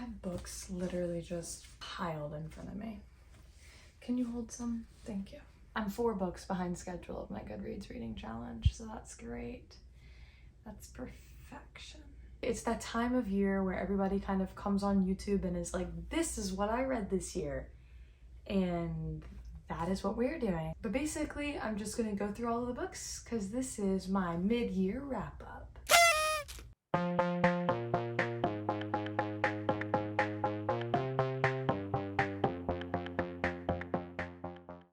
have books literally just piled in front of me. Can you hold some? Thank you. I'm 4 books behind schedule of my Goodreads reading challenge, so that's great. That's perfection. It's that time of year where everybody kind of comes on YouTube and is like, this is what I read this year. And that is what we're doing. But basically, I'm just gonna go through all of the books because this is my mid-year wrap-up.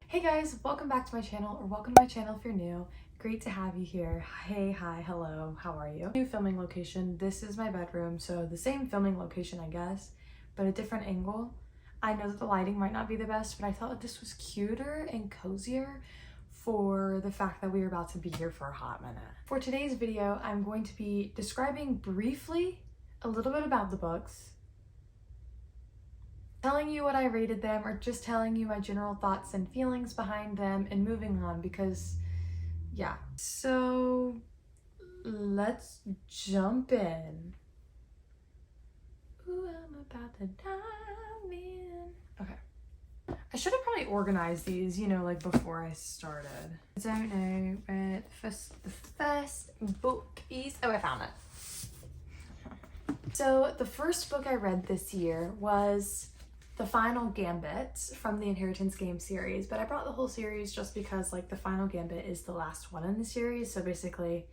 Hey guys, welcome back to my channel, or welcome to my channel if you're new. Great to have you here. Hey, hi, hello, how are you? New filming location. This is my bedroom, so the same filming location, I guess, but a different angle. I know that the lighting might not be the best, but I thought this was cuter and cozier for the fact that we were about to be here for a hot minute. For today's video, I'm going to be describing briefly a little bit about the books, telling you what I rated them, or just telling you my general thoughts and feelings behind them and moving on because, yeah. So let's jump in. Ooh, I'm about to dive in. Okay. I should have probably organized these, you know, like before I started. I don't know where the first book is. Oh, I found it. So the first book I read this year was The Final Gambit from the Inheritance Game series, but I brought the whole series just because like The Final Gambit is the last one in the series, so basically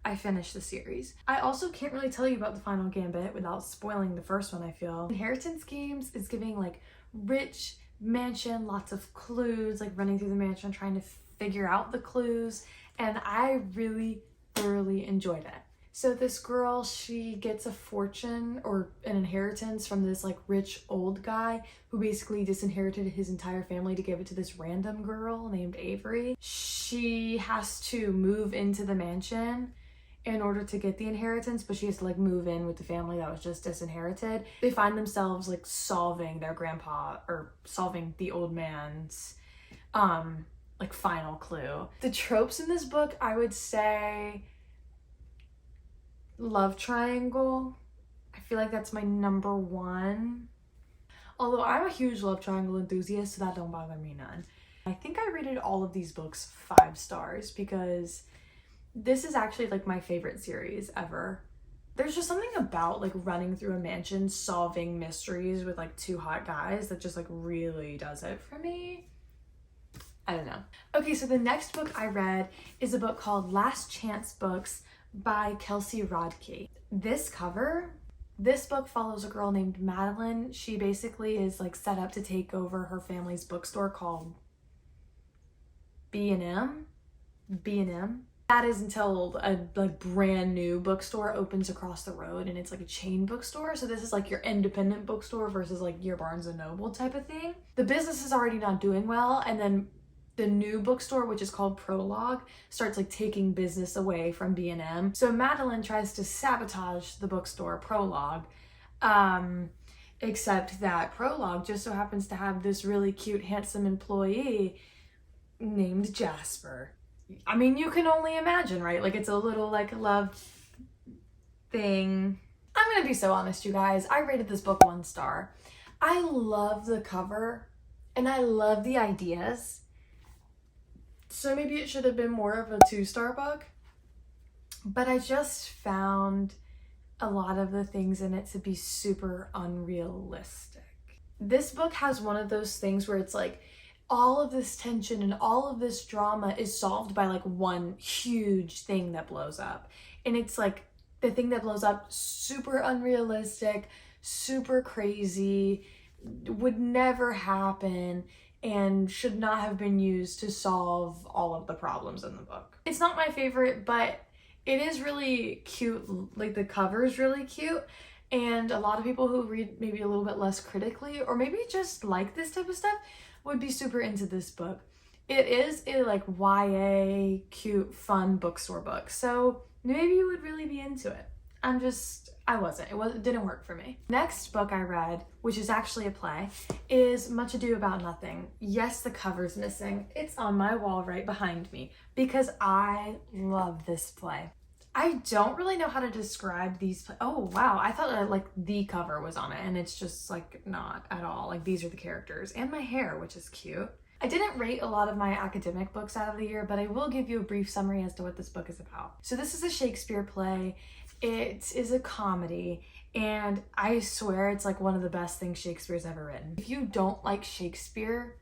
I finished the series. I also can't really tell you about The Final Gambit without spoiling the first one, I feel. Inheritance Games is giving like rich mansion, lots of clues, like running through the mansion trying to figure out the clues, and I really thoroughly enjoyed it. So this girl, she gets a fortune or an inheritance from this like rich old guy who basically disinherited his entire family to give it to this random girl named Avery. She has to move into the mansion in order to get the inheritance, but she has to like move in with the family that was just disinherited. They find themselves like solving their grandpa, or solving the old man's like final clue. The tropes in this book, I would say love triangle. I feel like that's my number one. Although I'm a huge love triangle enthusiast, so that don't bother me none. I think I rated all of these books 5 stars because this is actually like my favorite series ever. There's just something about like running through a mansion solving mysteries with like 2 hot guys that just like really does it for me. I don't know. Okay, so the next book I read is a book called Last Chance Books by Kelsey Rodkey. This book follows a girl named Madeline. She basically is like set up to take over her family's bookstore called B&M. That is until a like brand new bookstore opens across the road, and it's like a chain bookstore. So this is like your independent bookstore versus like your Barnes & Noble type of thing. The business is already not doing well, and then the new bookstore, which is called Prologue, starts like taking business away from B&M. So Madeline tries to sabotage the bookstore Prologue, except that Prologue just so happens to have this really cute, handsome employee named Jasper. I mean, you can only imagine, right? Like it's a little like love thing. I'm gonna be so honest, you guys. I rated this book 1 star. I love the cover and I love the ideas. So maybe it should have been more of a 2-star book, but I just found a lot of the things in it to be super unrealistic. This book has one of those things where it's like all of this tension and all of this drama is solved by like one huge thing that blows up. And it's like the thing that blows up, super unrealistic, super crazy, would never happen, and should not have been used to solve all of the problems in the book. It's not my favorite, but it is really cute. Like the cover is really cute, and a lot of people who read maybe a little bit less critically, or maybe just like this type of stuff, would be super into this book. It is a like YA, cute, fun bookstore book, so maybe you would really be into it. It didn't work for me. Next book I read, which is actually a play, is Much Ado About Nothing. Yes, the cover's missing. It's on my wall right behind me because I love this play. I don't really know how to describe these. Oh, wow. I thought that, like, the cover was on it, and it's just, like, not at all. Like, these are the characters. And my hair, which is cute. I didn't rate a lot of my academic books out of the year, but I will give you a brief summary as to what this book is about. So this is a Shakespeare play. It is a comedy, and I swear it's, like, one of the best things Shakespeare's ever written. If you don't like Shakespeare,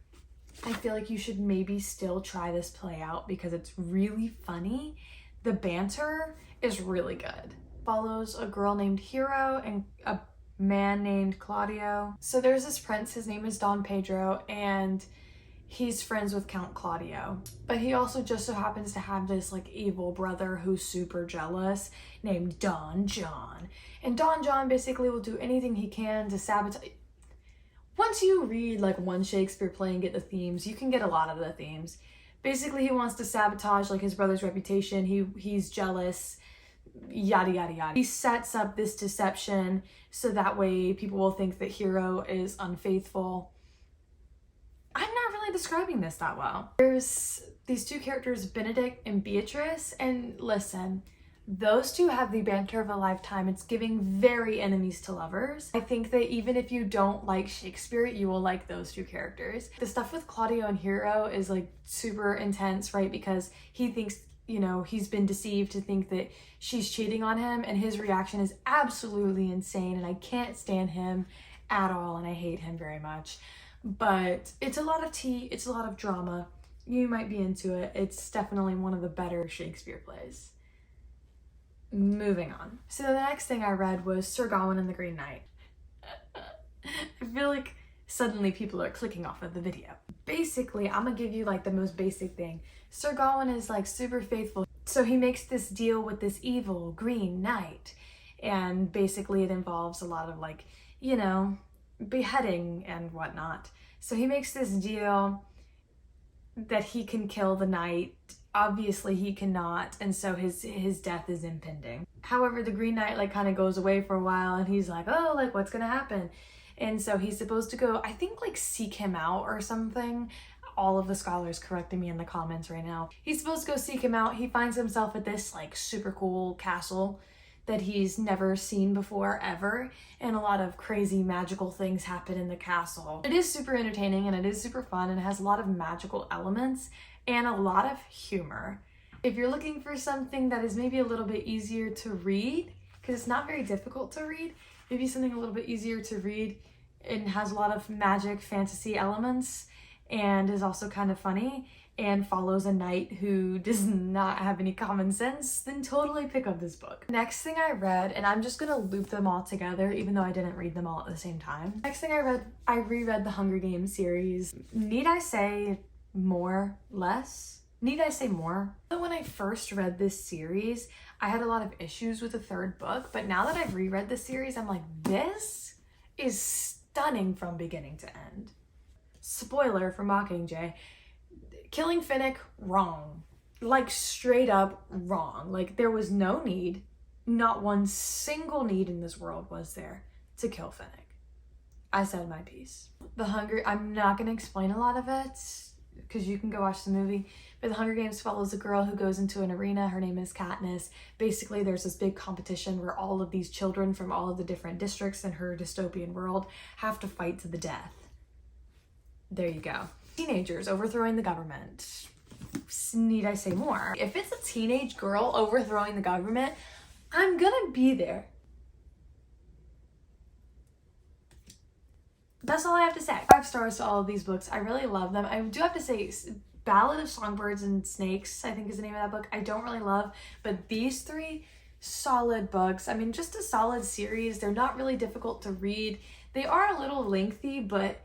I feel like you should maybe still try this play out because it's really funny. The banter is really good. Follows a girl named Hero and a man named Claudio. So there's this prince, his name is Don Pedro, and he's friends with Count Claudio. But he also just so happens to have this like evil brother who's super jealous named Don John. And Don John basically will do anything he can to sabotage. Once you read like one Shakespeare play and get the themes, you can get a lot of the themes. Basically, he wants to sabotage like his brother's reputation. He's jealous, yada, yada, yada. He sets up this deception so that way people will think that Hero is unfaithful. I'm not really describing this that well. There's these two characters, Benedict and Beatrice, and listen, those two have the banter of a lifetime. It's giving very enemies to lovers. I think that even if you don't like Shakespeare, you will like those two characters. The stuff with Claudio and Hero is like super intense, right? Because he thinks, you know, he's been deceived to think that she's cheating on him, and his reaction is absolutely insane, and I can't stand him at all, and I hate him very much. But it's a lot of tea, it's a lot of drama. You might be into it. It's definitely one of the better Shakespeare plays. Moving on. So the next thing I read was Sir Gawain and the Green Knight. I feel like suddenly people are clicking off of the video. Basically, I'm gonna give you like the most basic thing. Sir Gawain is like super faithful. So he makes this deal with this evil Green Knight. And basically it involves a lot of like, you know, beheading and whatnot. So he makes this deal that he can kill the knight. Obviously he cannot, and so his death is impending. However, the Green Knight like kind of goes away for a while, and he's like, oh, like what's gonna happen? And so he's supposed to go, I think like seek him out or something. All of the scholars correcting me in the comments right now. He's supposed to go seek him out. He finds himself at this like super cool castle that he's never seen before ever, and a lot of crazy magical things happen in the castle. It is super entertaining and it is super fun, and it has a lot of magical elements and a lot of humor. If you're looking for something that is maybe a little bit easier to read, because it's not very difficult to read, maybe something a little bit easier to read and has a lot of magic fantasy elements and is also kind of funny and follows a knight who does not have any common sense, then totally pick up this book. Next thing I read, and I'm just gonna loop them all together even though I didn't read them all at the same time. Next thing I reread the Hunger Games series. Need I say more? Less? Need I say more? When I first read this series, I had a lot of issues with the third book, but now that I've reread the series, I'm like, this is stunning from beginning to end. Spoiler for Mockingjay. Killing Finnick, wrong. Like straight up wrong. Like there was no need, not one single need in this world was there to kill Finnick. I said my piece. I'm not gonna explain a lot of it because you can go watch the movie, but The Hunger Games follows a girl who goes into an arena. Her name is Katniss. Basically, there's this big competition where all of these children from all of the different districts in her dystopian world have to fight to the death. There you go. Teenagers overthrowing the government. Need I say more? If it's a teenage girl overthrowing the government, I'm gonna be there. That's all I have to say. 5 stars to all of these books. I really love them. I do have to say, Ballad of Songbirds and Snakes, I think is the name of that book, I don't really love, but these 3, solid books. I mean, just a solid series. They're not really difficult to read. They are a little lengthy, but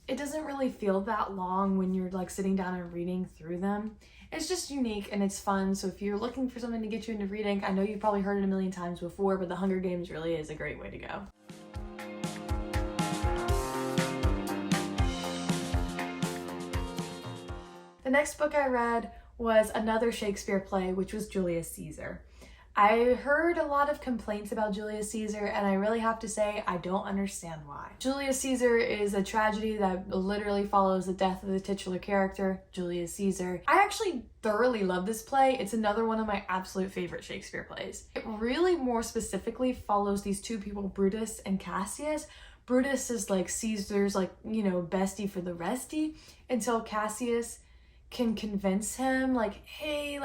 it doesn't really feel that long when you're like sitting down and reading through them. It's just unique and it's fun. So if you're looking for something to get you into reading, I know you've probably heard it a million times before, but The Hunger Games really is a great way to go. The next book I read was another Shakespeare play, which was Julius Caesar. I heard a lot of complaints about Julius Caesar, and I really have to say I don't understand why. Julius Caesar is a tragedy that literally follows the death of the titular character, Julius Caesar. I actually thoroughly love this play. It's another one of my absolute favorite Shakespeare plays. It really more specifically follows these two people, Brutus and Cassius. Brutus is like Caesar's bestie for the restie, until Cassius can convince him hey,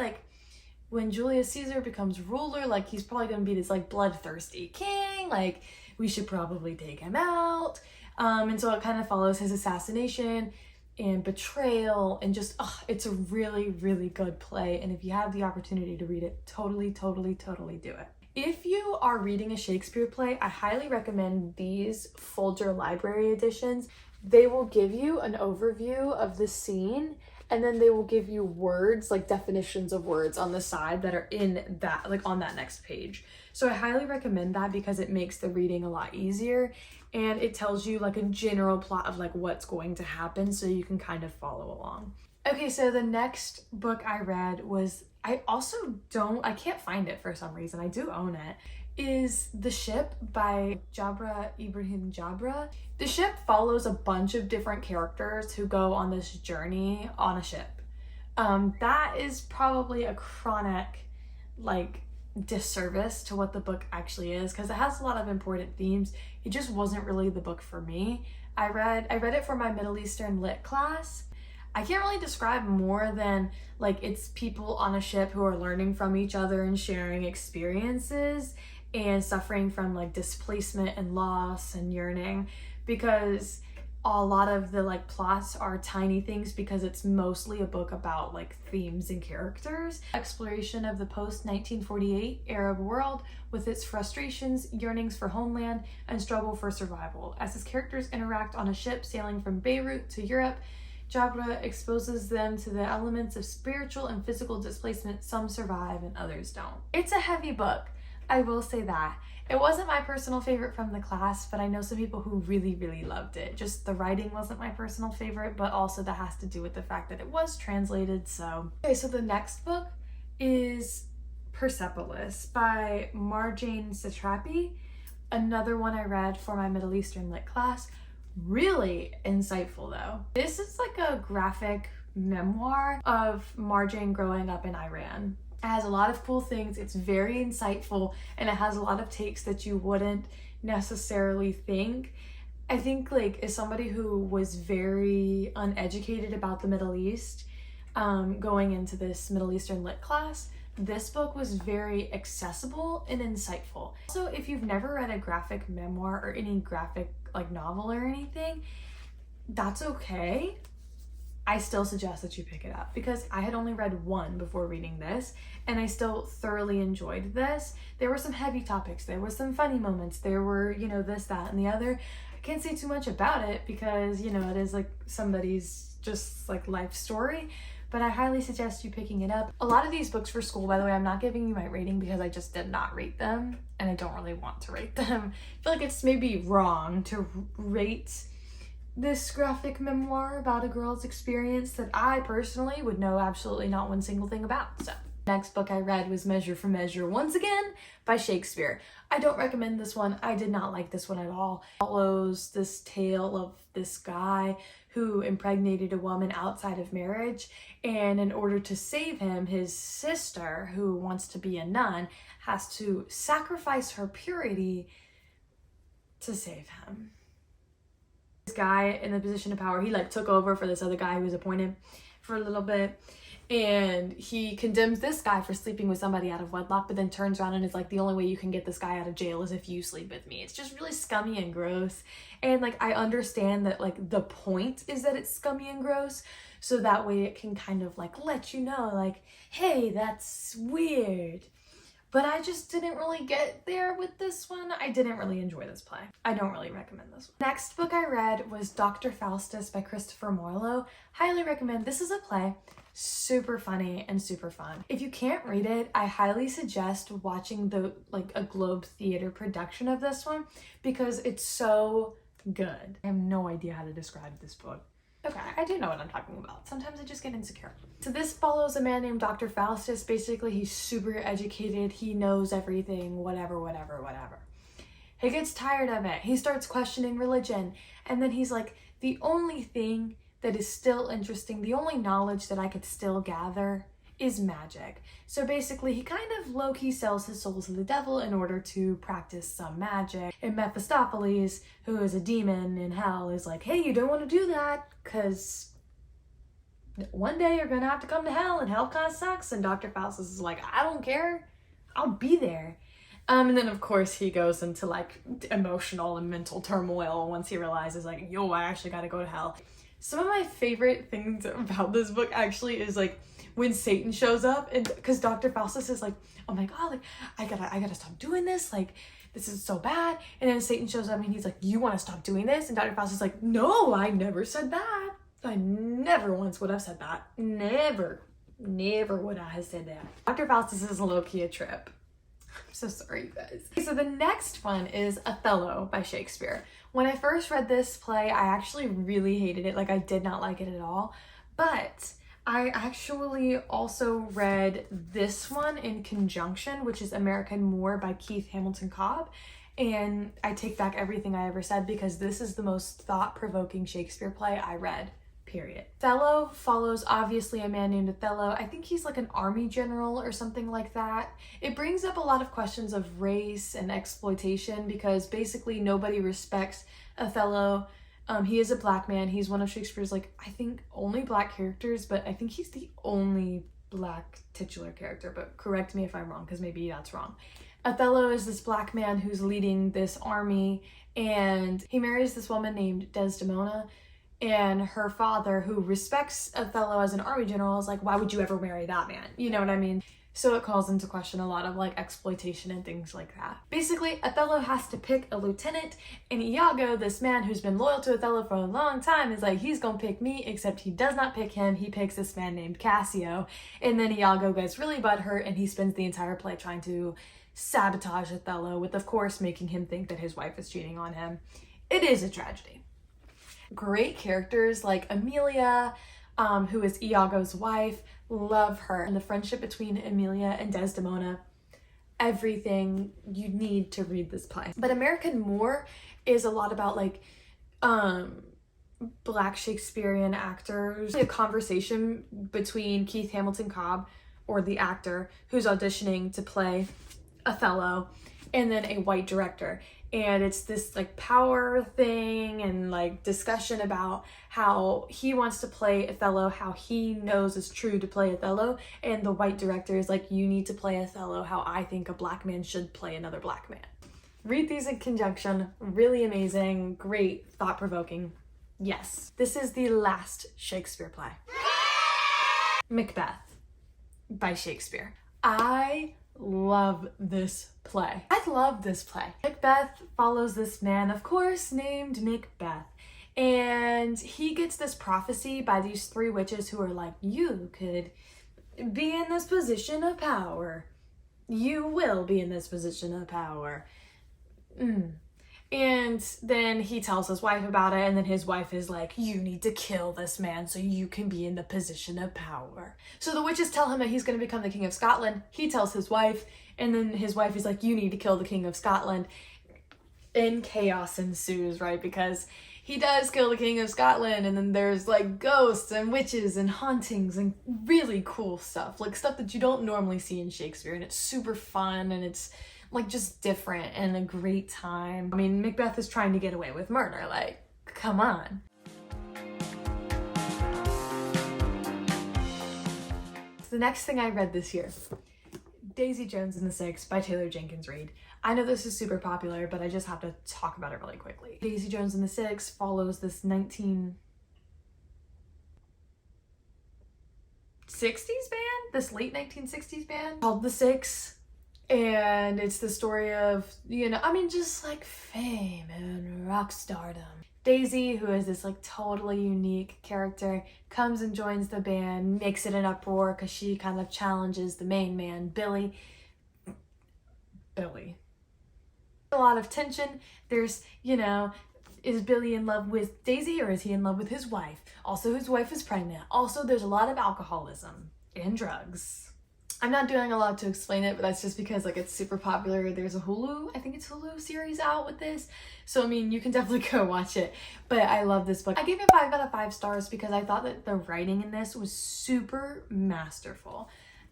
when Julius Caesar becomes ruler, he's probably gonna be this bloodthirsty king, we should probably take him out. And so it kind of follows his assassination and betrayal, and just it's a really, really good play. And if you have the opportunity to read it, totally do it. If you are reading a Shakespeare play, I highly recommend these Folger Library editions. They will give you an overview of the scene, and then they will give you words, definitions of words on the side that are in that, on that next page. So I highly recommend that because it makes the reading a lot easier, and it tells you a general plot of what's going to happen, so you can kind of follow along. Okay, so the next book I read was, I can't find it for some reason, I do own it, is The Ship by Jabra Ibrahim Jabra. The Ship follows a bunch of different characters who go on this journey on a ship. That is probably a chronic disservice to what the book actually is, because it has a lot of important themes. It just wasn't really the book for me. I read it for my Middle Eastern lit class. I can't really describe more than it's people on a ship who are learning from each other and sharing experiences and suffering from displacement and loss and yearning, because a lot of the plots are tiny things, because it's mostly a book about themes and characters. Exploration of the post-1948 Arab world with its frustrations, yearnings for homeland, and struggle for survival. As his characters interact on a ship sailing from Beirut to Europe, Jabra exposes them to the elements of spiritual and physical displacement. Some survive and others don't. It's a heavy book, I will say that. It wasn't my personal favorite from the class, but I know some people who really, really loved it. Just the writing wasn't my personal favorite, but also that has to do with the fact that it was translated, so. Okay, so the next book is Persepolis by Marjane Satrapi. Another one I read for my Middle Eastern lit class. Really insightful though. This is a graphic memoir of Marjane growing up in Iran. It has a lot of cool things, it's very insightful, and it has a lot of takes that you wouldn't necessarily think. I think as somebody who was very uneducated about the Middle East, going into this Middle Eastern lit class, this book was very accessible and insightful. Also, if you've never read a graphic memoir or any graphic novel or anything, that's okay. I still suggest that you pick it up, because I had only read one before reading this, and I still thoroughly enjoyed this. There were some heavy topics, there were some funny moments, there were, this, that, and the other. I can't say too much about it because, it is somebody's just life story, but I highly suggest you picking it up. A lot of these books for school, by the way, I'm not giving you my rating because I just did not rate them, and I don't really want to rate them. I feel it's maybe wrong to rate this graphic memoir about a girl's experience that I personally would know absolutely not one single thing about. So, next book I read was Measure for Measure, once again, by Shakespeare. I don't recommend this one. I did not like this one at all. It follows this tale of this guy who impregnated a woman outside of marriage, and in order to save him, his sister, who wants to be a nun, has to sacrifice her purity to save him. This guy in the position of power, he took over for this other guy who was appointed for a little bit, and he condemns this guy for sleeping with somebody out of wedlock, but then turns around and is the only way you can get this guy out of jail is if you sleep with me. It's just really scummy and gross, and I understand that the point is that it's scummy and gross, so that way it can kind of let you know hey, that's weird. But I just didn't really get there with this one. I didn't really enjoy this play. I don't really recommend this one. Next book I read was Dr. Faustus by Christopher Marlowe. Highly recommend. This is a play. Super funny and super fun. If you can't read it, I highly suggest watching the a Globe Theater production of this one, because it's so good. I have no idea how to describe this book. Okay, I do know what I'm talking about. Sometimes I just get insecure. So this follows a man named Dr. Faustus. Basically, he's super educated. He knows everything, whatever, whatever, whatever. He gets tired of it. He starts questioning religion. And then he's like, the only thing that is still interesting, the only knowledge that I could still gather is magic. So basically, he kind of low-key sells his soul to the devil in order to practice some magic. And Mephistopheles, who is a demon in hell, is like, hey, you don't want to do that, because one day you're gonna have to come to hell, and hell kind of sucks. And Dr. Faustus is like, I don't care, I'll be there. And then of course he goes into like emotional and mental turmoil once he realizes like, yo, I actually gotta go to hell. Some of my favorite things about this book actually is like when Satan shows up, and because Dr. Faustus is like, oh my god, like I gotta stop doing this, like this is so bad. And then Satan shows up and he's like, you want to stop doing this? And Dr. Faustus is like, no, I never said that. I never once would have said that. Never would I have said that. Dr. Faustus is low-key a trip. I'm so sorry, you guys. So the next one is Othello by Shakespeare. When I first read this play, I actually really hated it. Like, I did not like it at all. But I actually also read this one in conjunction, which is American Moor by Keith Hamilton Cobb. And I take back everything I ever said, because this is the most thought-provoking Shakespeare play I read. Period. Othello follows obviously a man named Othello. I think he's like an army general or something like that. It brings up a lot of questions of race and exploitation, because basically nobody respects Othello. He is a black man. He's one of Shakespeare's, like, I think only black characters, but I think he's the only black titular character, but correct me if I'm wrong, because maybe that's wrong. Othello is this black man who's leading this army, and he marries this woman named Desdemona. And her father, who respects Othello as an army general, is like, why would you ever marry that man? You know what I mean? So it calls into question a lot of like exploitation and things like that. Basically, Othello has to pick a lieutenant, and Iago, this man who's been loyal to Othello for a long time, is like, he's gonna pick me, except he does not pick him. He picks this man named Cassio. And then Iago gets really butthurt, and he spends the entire play trying to sabotage Othello, with of course making him think that his wife is cheating on him. It is a tragedy. Great characters like Emilia, who is Iago's wife. Love her. And the friendship between Emilia and Desdemona, everything. You need to read this play. But American Moor is a lot about like black Shakespearean actors. A conversation between Keith Hamilton Cobb, or the actor who's auditioning to play Othello, and then a white director. And it's this like power thing and like discussion about how he wants to play Othello, how he knows is true to play Othello. And the white director is like, you need to play Othello how I think a black man should play another black man. Read these in conjunction. Really amazing, great, thought-provoking. Yes, this is the last Shakespeare play. Macbeth by Shakespeare. I love this play. I love this play. Macbeth follows this man, of course, named Macbeth. And he gets this prophecy by these three witches who are like, you could be in this position of power. You will be in this position of power. And then he tells his wife about it, and then his wife is like, you need to kill this man so you can be in the position of power. So the witches tell him that he's going to become the King of Scotland. He tells his wife, and then his wife is like, you need to kill the King of Scotland. And chaos ensues, right? Because he does kill the King of Scotland, and then there's like ghosts and witches and hauntings and really cool stuff. Like stuff that you don't normally see in Shakespeare, and it's super fun, and it's like just different and a great time. I mean, Macbeth is trying to get away with murder, like, come on. So the next thing I read this year, Daisy Jones and the Six by Taylor Jenkins Reid. I know this is super popular, but I just have to talk about it really quickly. Daisy Jones and the Six follows this 1960s band, this late 1960s band called The Six. And it's the story of, you know, I mean, just like fame and rock stardom. Daisy, who is this like totally unique character, comes and joins the band, makes it an uproar because she kind of challenges the main man, Billy. A lot of tension. There's, you know, Is Billy in love with Daisy or is he in love with his wife? Also, his wife is pregnant. Also, there's a lot of alcoholism and drugs. I'm not doing a lot to explain it, but that's just because like it's super popular. There's a Hulu, I think it's Hulu series out with this. So, I mean, you can definitely go watch it. But I love this book. I gave it 5 out of 5 stars because I thought that the writing in this was super masterful.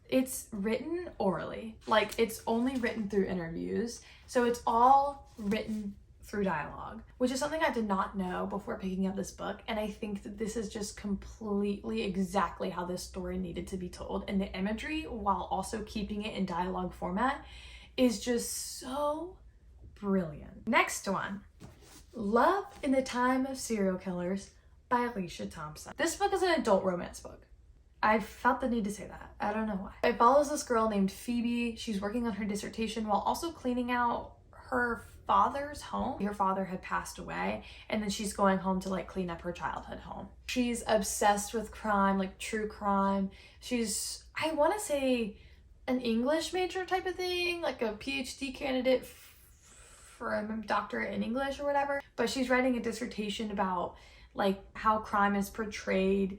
It's written orally. Like, it's only written through interviews. So it's all written through dialogue, which is something I did not know before picking up this book. And I think that this is just completely exactly how this story needed to be told. And the imagery, while also keeping it in dialogue format, is just so brilliant. Next one, Love in the Time of Serial Killers by Alicia Thompson. This book is an adult romance book. I felt the need to say that. I don't know why. It follows this girl named Phoebe. She's working on her dissertation while also cleaning out her father's home. Her father had passed away, and then she's going home to like clean up her childhood home. She's obsessed with crime, like true crime. She's, I want to say, an English major type of thing, like a PhD candidate for a doctorate in English or whatever. But she's writing a dissertation about like how crime is portrayed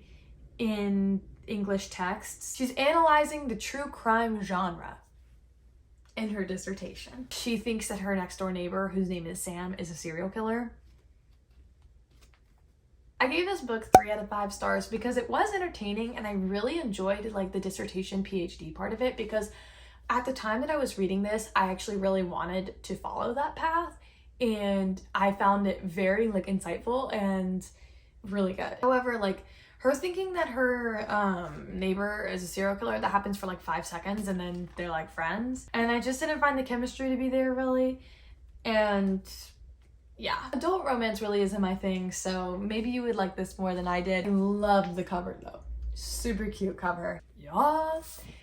in English texts. She's analyzing the true crime genre in her dissertation. She thinks that her next door neighbor, whose name is Sam, is a serial killer. I gave this book 3 out of 5 stars because it was entertaining and I really enjoyed like the dissertation PhD part of it, because at the time that I was reading this, I actually really wanted to follow that path and I found it very like insightful and really good. However, like her thinking that her neighbor is a serial killer, that happens for like 5 seconds and then they're like friends. And I just didn't find the chemistry to be there really. And yeah, adult romance really isn't my thing, so maybe you would like this more than I did. I loved the cover though. Super cute cover. Yeah.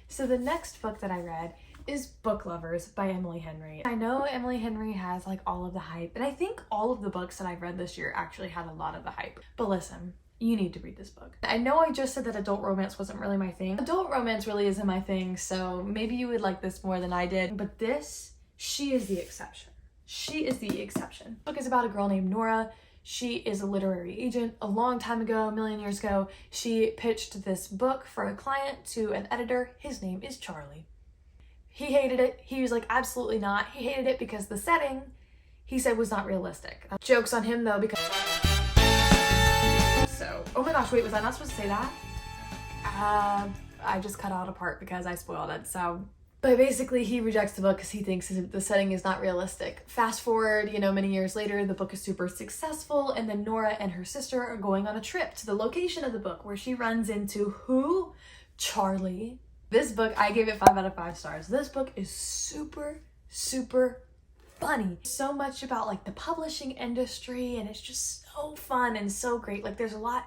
So the next book that I read is Book Lovers by Emily Henry. I know Emily Henry has like all of the hype, and I think all of the books that I've read this year actually had a lot of the hype. But listen, you need to read this book. I know I just said that adult romance wasn't really my thing. Adult romance really isn't my thing, so maybe you would like this more than I did. But this, she is the exception. She is the exception. The book is about a girl named Nora. She is a literary agent. A long time ago, a million years ago, she pitched this book for a client to an editor. His name is Charlie. He hated it. He was like, absolutely not. He hated it because the setting, he said, was not realistic. Joke's on him though, because... So, oh my gosh, wait, was I not supposed to say that? I just cut out a part because I spoiled it, so... But basically, he rejects the book because he thinks the setting is not realistic. Fast forward, many years later, the book is super successful, and then Nora and her sister are going on a trip to the location of the book where she runs into who? Charlie. This book, I gave it 5 out of 5 stars. This book is super, super funny. So much about like the publishing industry, and it's just so fun and so great. Like there's a lot.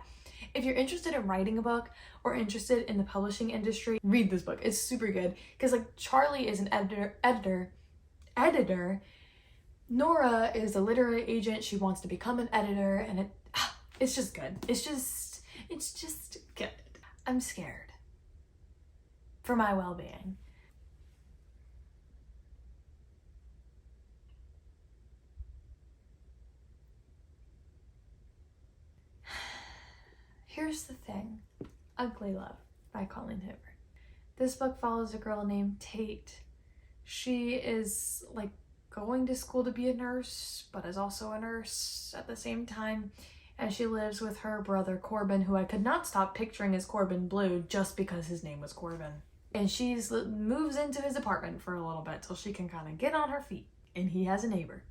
If you're interested in writing a book or interested in the publishing industry, read this book. It's super good because like Charlie is an editor. Nora is a literary agent. She wants to become an editor, and it's just good. It's just good. I'm scared for my well-being. Here's the thing. Ugly Love by Colleen Hoover. This book follows a girl named Tate. She is like going to school to be a nurse, but is also a nurse at the same time. And she lives with her brother Corbin, who I could not stop picturing as Corbin Blue just because his name was Corbin. And she moves into his apartment for a little bit till she can kind of get on her feet. And he has a neighbor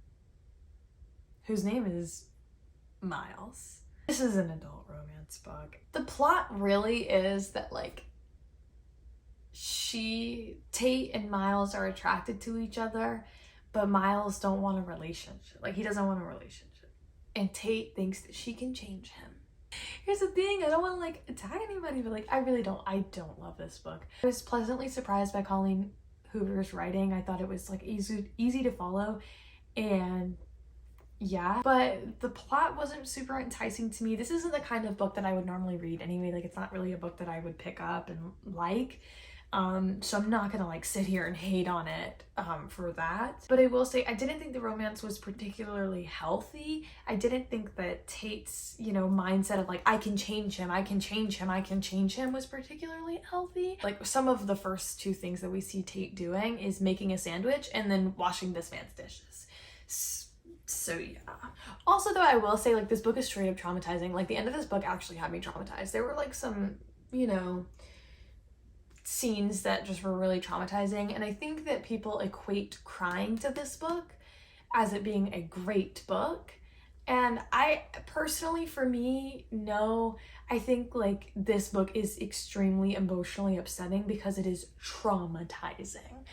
whose name is Miles. This is an adult romance book. The plot really is that like Tate and Miles are attracted to each other, but Miles don't want a relationship. Like he doesn't want a relationship. And Tate thinks that she can change him. Here's the thing, I don't want to like attack anybody, but like I don't love this book. I was pleasantly surprised by Colleen Hoover's writing. I thought it was like easy to follow, and yeah, but the plot wasn't super enticing to me. This isn't the kind of book that I would normally read anyway. Like it's not really a book that I would pick up and like. So I'm not gonna like sit here and hate on it for that. But I will say I didn't think the romance was particularly healthy. I didn't think that Tate's, you know, mindset of like, I can change him, I can change him, I can change him was particularly healthy. Like some of the first two things that we see Tate doing is making a sandwich and then washing this man's dishes. So yeah. Also though, I will say like this book is straight up traumatizing. Like the end of this book actually had me traumatized. There were like some, you know, scenes that just were really traumatizing, and I think that people equate crying to this book as it being a great book, and I personally, for me, no. I think like this book is extremely emotionally upsetting because it is traumatizing.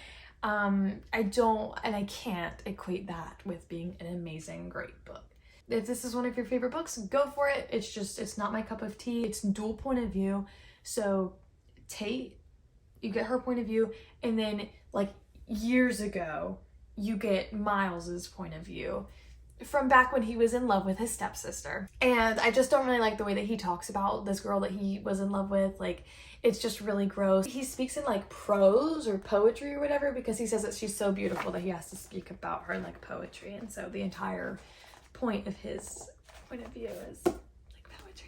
I don't, and I can't equate that with being an amazing, great book. If this is one of your favorite books, go for it. It's just, it's not my cup of tea. It's dual point of view. So Tate, you get her point of view, and then like years ago, you get Miles's point of view from back when he was in love with his stepsister. And I just don't really like the way that he talks about this girl that he was in love with. Like, it's just really gross. He speaks in like prose or poetry or whatever because he says that she's so beautiful that he has to speak about her like poetry. And so the entire point of his point of view is poetry.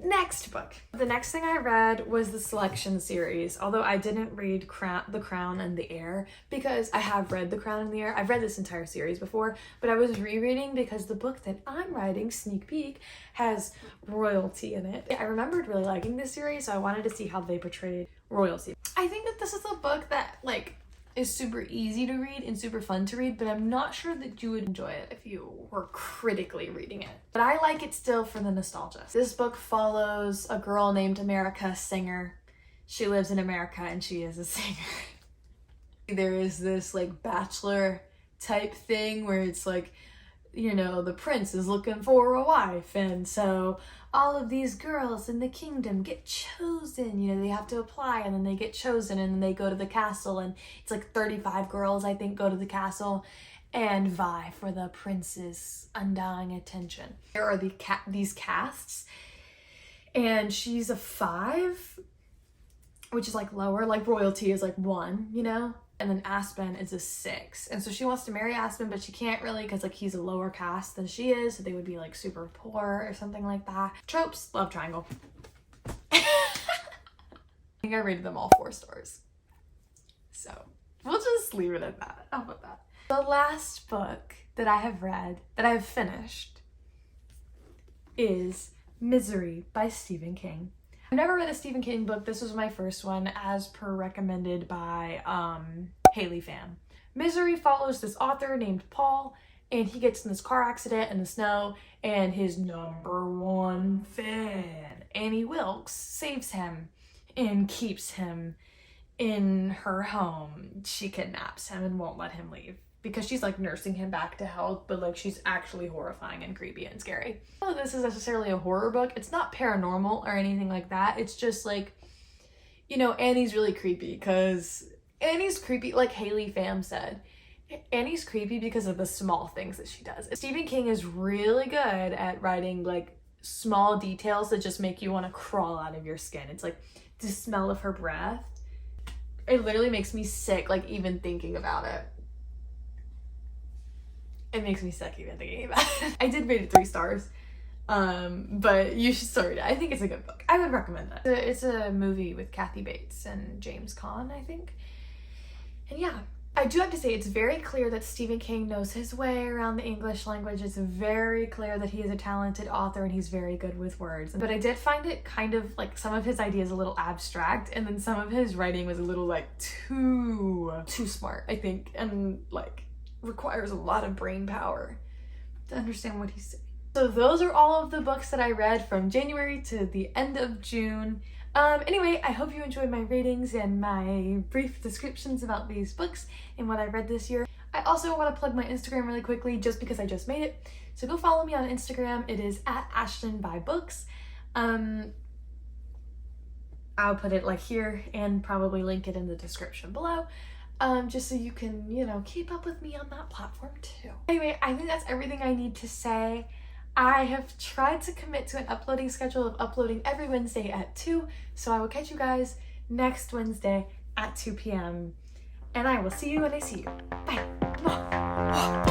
Next book. The next thing I read was the Selection series, although I didn't read The Crown and the Heir because I have read The Crown and the Heir. I've read this entire series before, but I was rereading because the book that I'm writing, Sneak Peek, has royalty in it. I remembered really liking this series, so I wanted to see how they portrayed royalty. I think that this is a book that like is super easy to read and super fun to read, but I'm not sure that you would enjoy it if you were critically reading it. But I like it still for the nostalgia. This book follows a girl named America Singer. She lives in America and she is a singer. There is this like bachelor type thing where it's like, you know, the prince is looking for a wife, and so all of these girls in the kingdom get chosen. You know, they have to apply and then they get chosen and then they go to the castle, and it's like 35 girls, I think, go to the castle and vie for the prince's undying attention. There are these casts, and she's a 5, which is like lower, like royalty is like 1, you know? And then Aspen is a 6. And so she wants to marry Aspen, but she can't really because like he's a lower caste than she is. So they would be like super poor or something like that. Tropes, love triangle. I think I rated them all 4 stars. So we'll just leave it at that. How about that? The last book that I have read, that I have finished, is Misery by Stephen King. I've never read a Stephen King book. This was my first one as per recommended by Haley Fan. Misery follows this author named Paul, and he gets in this car accident in the snow, and his #1 fan, Annie Wilkes, saves him and keeps him in her home. She kidnaps him and won't let him leave because she's like nursing him back to health, but like she's actually horrifying and creepy and scary. Not that this is necessarily a horror book. It's not paranormal or anything like that. It's just like, you know, Annie's really creepy because Annie's creepy, like Haley Pham said. Annie's creepy because of the small things that she does. Stephen King is really good at writing like small details that just make you want to crawl out of your skin. It's like the smell of her breath. It literally makes me sick, like even thinking about it. It makes me sick even thinking about it. I did rate it 3 stars, but you should still read it. I think it's a good book. I would recommend that. It's a movie with Kathy Bates and James Caan, I think. And yeah, I do have to say it's very clear that Stephen King knows his way around the English language. It's very clear that he is a talented author and he's very good with words. But I did find it kind of like some of his ideas a little abstract, and then some of his writing was a little like too smart, I think, and like requires a lot of brain power to understand what he's saying. So those are all of the books that I read from January to the end of June. Anyway, I hope you enjoyed my ratings and my brief descriptions about these books and what I read this year. I also want to plug my Instagram really quickly just because I just made it. So go follow me on Instagram. It is @AshtonBuyBooks. I'll put it like here and probably link it in the description below. Just so you can, you know, keep up with me on that platform too. Anyway, I think that's everything I need to say. I have tried to commit to an uploading schedule of uploading every Wednesday at 2, so I will catch you guys next Wednesday. at 2 p.m. And I will see you when I see you. Bye.